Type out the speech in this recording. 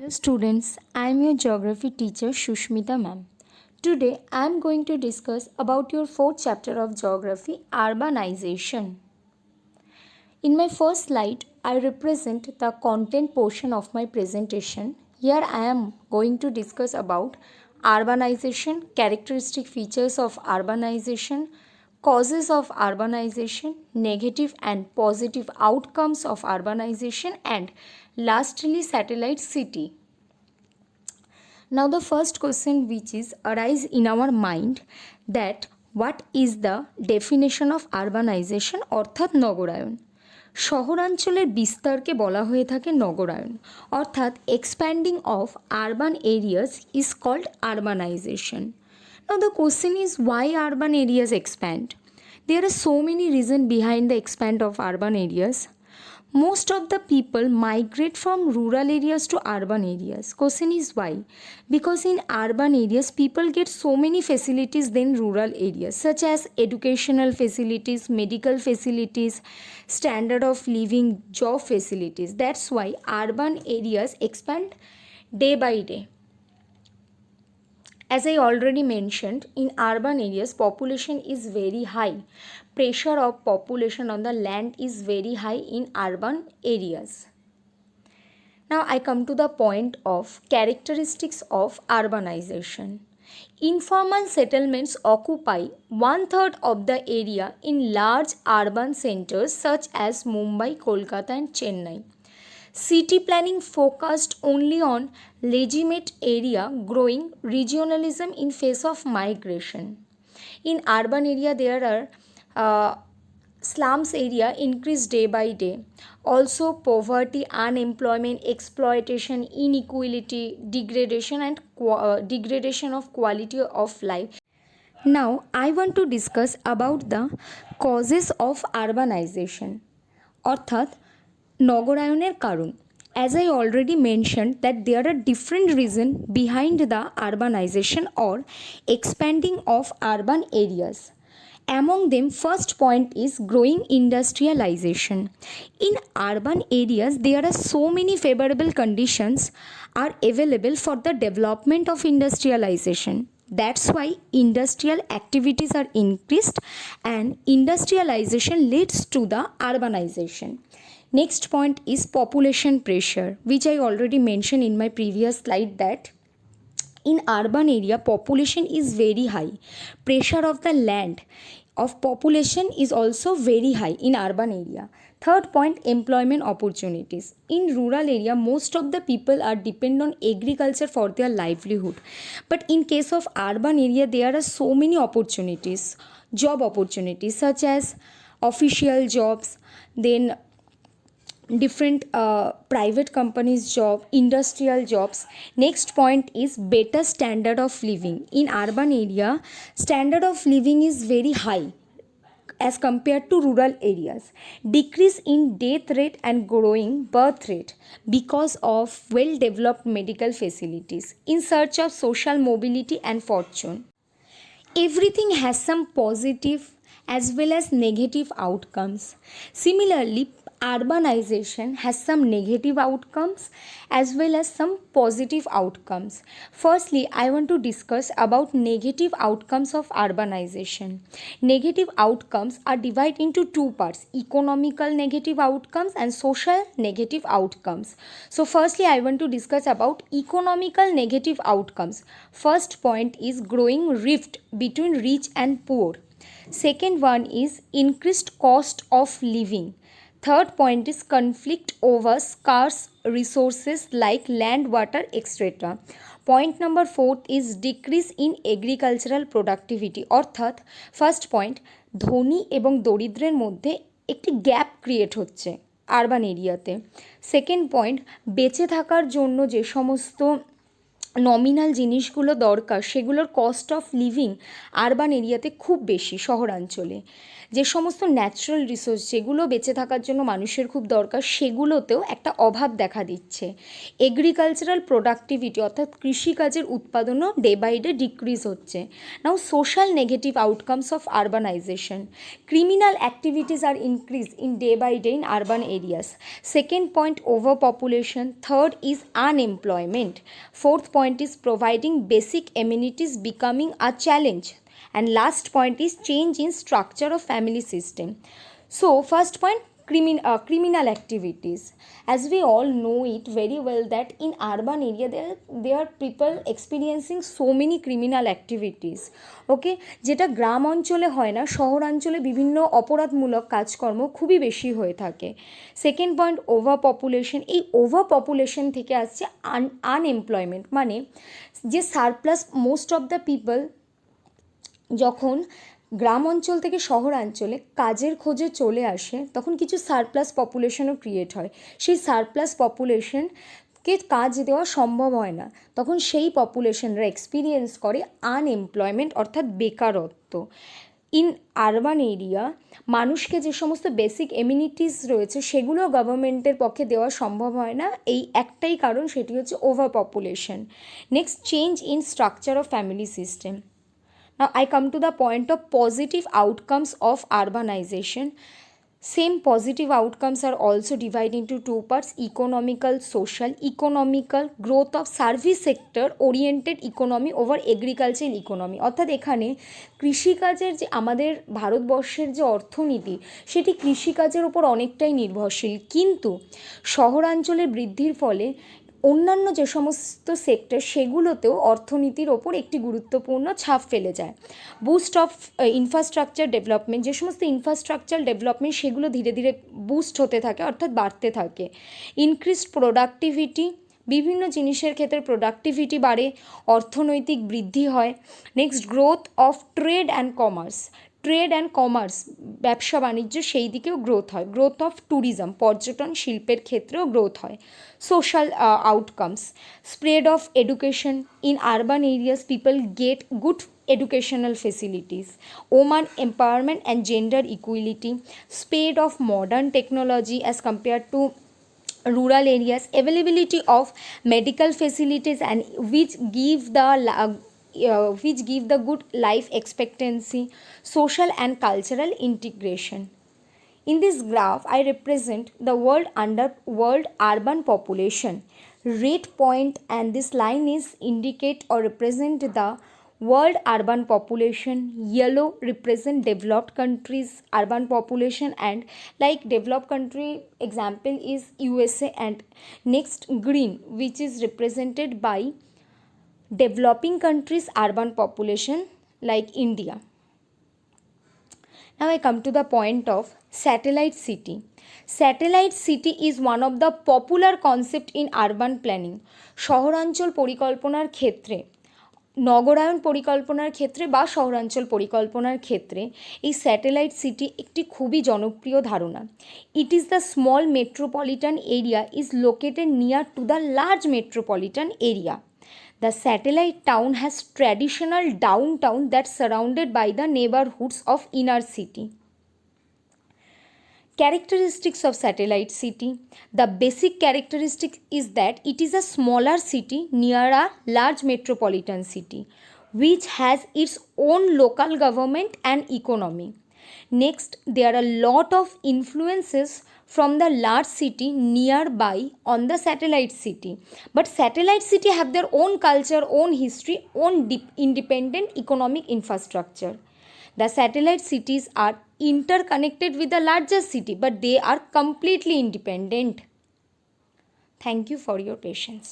Hello students, I am your geography teacher Shushmita ma'am. Today I am going to discuss about your fourth chapter of geography, urbanization. In my first slide, I represent the content portion of my presentation. Here I am going to discuss about urbanization, characteristic features of urbanization, causes of urbanization, negative and positive outcomes of urbanization, and lastly satellite city. Now the first question which is arise in our mind that what is the definition of urbanization অর্থাৎ নগরায়ন। শহরাঞ্চলের বিস্তারকে বলা হয়ে থাকে নগরায়ন অর্থাৎ expanding of urban areas is called urbanization. Now the question is why urban areas expand? There are so many reasons behind the expand of urban areas. Most of the people migrate from rural areas to urban areas. Question is why? Because in urban areas people get so many facilities than rural areas, such as educational facilities, medical facilities, standard of living, job facilities. That's why urban areas expand day by day. As I already mentioned, in urban areas population is very high. Pressure of population on the land is very high in urban areas. Now I come to the point of characteristics of urbanization. Informal settlements occupy 1/3 of the area in large urban centers such as Mumbai, Kolkata and Chennai. City planning focused only on legitimate area, growing regionalism in face of migration. In urban area there are slums area increase day by day. Also poverty, unemployment, exploitation, inequality, degradation and degradation of quality of life. Now I want to discuss about the causes of urbanization অর্থাৎ নগরায়নের কারণ। As I already mentioned that there are different reasons behind the urbanization or expanding of urban areas. Among them, first point is growing industrialization. In urban areas, there are so many favorable conditions are available for the development of industrialization. That's why industrial activities are increased and industrialization leads to the urbanization. Next point is population pressure, which I already mentioned in my previous slide that in urban area population is very high. Pressure of the land of population is also very high in urban area. Third point, employment opportunities. In rural area most of the people are depend on agriculture for their livelihood, but in case of urban area there are so many opportunities, job opportunities such as official jobs, then different private companies job, industrial jobs. Next point is better standard of living. In urban area standard of living is very high as compared to rural areas. Decrease in death rate and growing birth rate because of well developed medical facilities. In search of social mobility and fortune. Everything has some positive as well as negative outcomes. Similarly, urbanization has some negative outcomes as well as some positive outcomes. Firstly, I want to discuss about negative outcomes of urbanization. Negative outcomes are divided into two parts: economical negative outcomes and social negative outcomes. So firstly, I want to discuss about economical negative outcomes. First point is growing rift between rich and poor. Second one is increased cost of living. Third point is conflict over scarce resources like land, water, etc. Point number 4 is decrease in agricultural productivity অর্থাৎ first point ধনী এবং দরিদ্রের মধ্যে একটি gap create হচ্ছে urban এরিয়াতে। Second point বেঁচে থাকার জন্য যে সমস্ত নমিনাল জিনিসগুলো দরকার সেগুলোর কস্ট অফ লিভিং আরবান এরিয়াতে খুব বেশি শহরাঞ্চলে। যে সমস্ত ন্যাচারাল রিসোর্স যেগুলো বেঁচে থাকার জন্য মানুষের খুব দরকার সেগুলোতেও একটা অভাব দেখা দিচ্ছে। এগ্রিকালচারাল প্রোডাক্টিভিটি অর্থাৎ কৃষিকাজের উৎপাদনও ডে বাই ডে ডিক্রিজ হচ্ছে। Now social negative outcomes of urbanisation, criminal activities are increase in day by day in urban areas. Second point, over population. Third is unemployment. Fourth point is providing basic amenities becoming a challenge. And last point is change in structure of family system. So first point, criminal activities. As we all know it very well that in urban area there are people experiencing so many criminal activities. ওকে, যেটা গ্রাম অঞ্চলে হয় না, শহরাঞ্চলে বিভিন্ন অপরাধমূলক কাজকর্ম খুবই বেশি হয়ে থাকে। Second point, over population. এই ওভার পপুলেশন থেকে আসছে আনএমপ্লয়মেন্ট, মানে যে surplus most of the people যখন গ্রাম অঞ্চল থেকে শহরাঞ্চলে কাজের খোঁজে চলে আসে তখন কিছু সারপ্লাস পপুলেশনও ক্রিয়েট হয়। সেই সারপ্লাস পপুলেশনকে কাজ দেওয়া সম্ভব হয় না, তখন সেই পপুলেশনরা এক্সপিরিয়েন্স করে আনএমপ্লয়মেন্ট অর্থাৎ বেকারত্ব। ইন আরবান এরিয়া মানুষকে যে সমস্ত বেসিক এমিনিটিস রয়েছে সেগুলো গভর্নমেন্টের পক্ষে দেওয়া সম্ভব হয় না, এই একটাই কারণ, সেটি হচ্ছে over population. Next, change in structure of family system. Now I come to the point of positive outcomes of urbanization. Same positive outcomes are also divided into two parts: economical, social. Economical, growth of service sector oriented economy over agricultural economy। অর্থাৎ এখানে কৃষিকাজের যে আমাদের ভারতবর্ষের যে অর্থনীতি সেটি কৃষিকাজের ওপর অনেকটাই নির্ভরশীল, কিন্তু শহরাঞ্চলের বৃদ্ধির ফলে অন্যান্য যে সমস্ত সেক্টর সেগুলোতেও অর্থনীতির ওপর একটি গুরুত্বপূর্ণ ছাপ ফেলে যায়। বুস্ট অফ ইনফ্রাস্ট্রাকচার ডেভেলপমেন্ট, যে সমস্ত ইনফ্রাস্ট্রাকচার ডেভেলপমেন্ট সেগুলো ধীরে ধীরে বুস্ট হতে থাকে অর্থাৎ বাড়তে থাকে। ইনক্রিজড প্রোডাক্টিভিটি, বিভিন্ন জিনিসের ক্ষেত্রে প্রোডাক্টিভিটি বাড়ে, অর্থনৈতিক বৃদ্ধি হয়। Next, growth of trade and commerce. Trade and commerce, ব্যবসা বাণিজ্য, সেই দিকেও গ্রোথ হয়। গ্রোথ অফ ট্যুরিজম, পর্যটন শিল্পের ক্ষেত্রেও গ্রোথ হয়। Social outcomes, spread of education. In urban areas people get good educational facilities, women empowerment and gender equality, spread of modern technology as compared to rural areas, availability of medical facilities and which give the good life expectancy, social and cultural integration. In this graph, I represent the world urban population rate point, and this line is indicate or represent the world urban population. Yellow represent developed countries urban population, and like developed country example is USA, and next green which is represented by developing countries urban population like India. Now I come to the point of satellite city. Satellite city is one of the popular concept in urban planning. শহরাঞ্চল পরিকল্পনার ক্ষেত্রে, নগরায়ন পরিকল্পনার ক্ষেত্রে বা শহরাঞ্চল পরিকল্পনার ক্ষেত্রে এই satellite city একটি খুবই জনপ্রিয় ধারণা। It is the small metropolitan area is located near to the large metropolitan area. The satellite town has traditional downtown that's surrounded by the neighborhoods of inner city. Characteristics of satellite city. The basic characteristic is that it is a smaller city near a large metropolitan city which has its own local government and economy. Next, there are a lot of influences from the large city nearby on the satellite city, but satellite city have their own culture, own history, own independent economic infrastructure. The satellite cities are interconnected with the larger city, but they are completely independent. Thank you for your patience.